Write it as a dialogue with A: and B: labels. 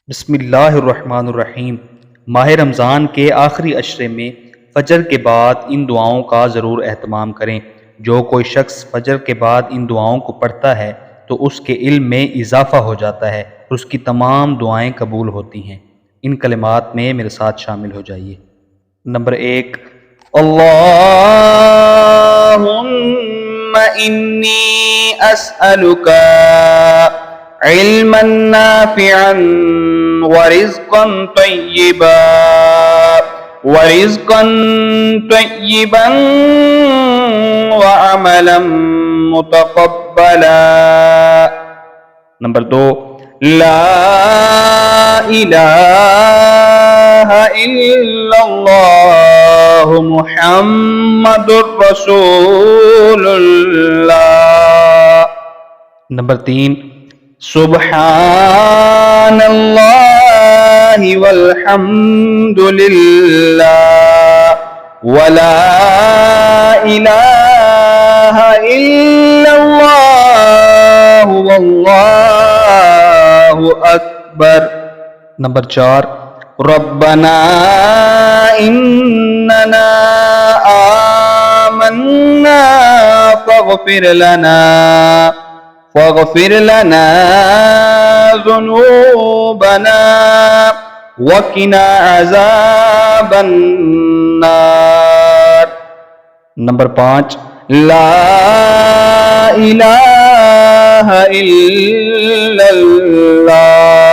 A: بسم اللہ الرحمن الرحیم۔ ماہ رمضان کے آخری عشرے میں فجر کے بعد ان دعاؤں کا ضرور اہتمام کریں۔ جو کوئی شخص فجر کے بعد ان دعاؤں کو پڑھتا ہے تو اس کے علم میں اضافہ ہو جاتا ہے اور اس کی تمام دعائیں قبول ہوتی ہیں۔ ان کلمات میں میرے ساتھ شامل ہو جائیے۔ نمبر 1، اللہم انی اسألک علما نافعا ورزقا طیبا وعملا متقبلا۔ نمبر 2، لا الہ الا اللہ محمد رسول اللہ۔ نمبر 3، سبحان اللہ والحمد للہ ولا الہ الا اللہ واللہ اکبر۔ نمبر 4، ربنا اننا آمنا فاغفر لنا ذنوبنا وقنا عذاب النار۔ نمبر 5، لا الہ الا اللہ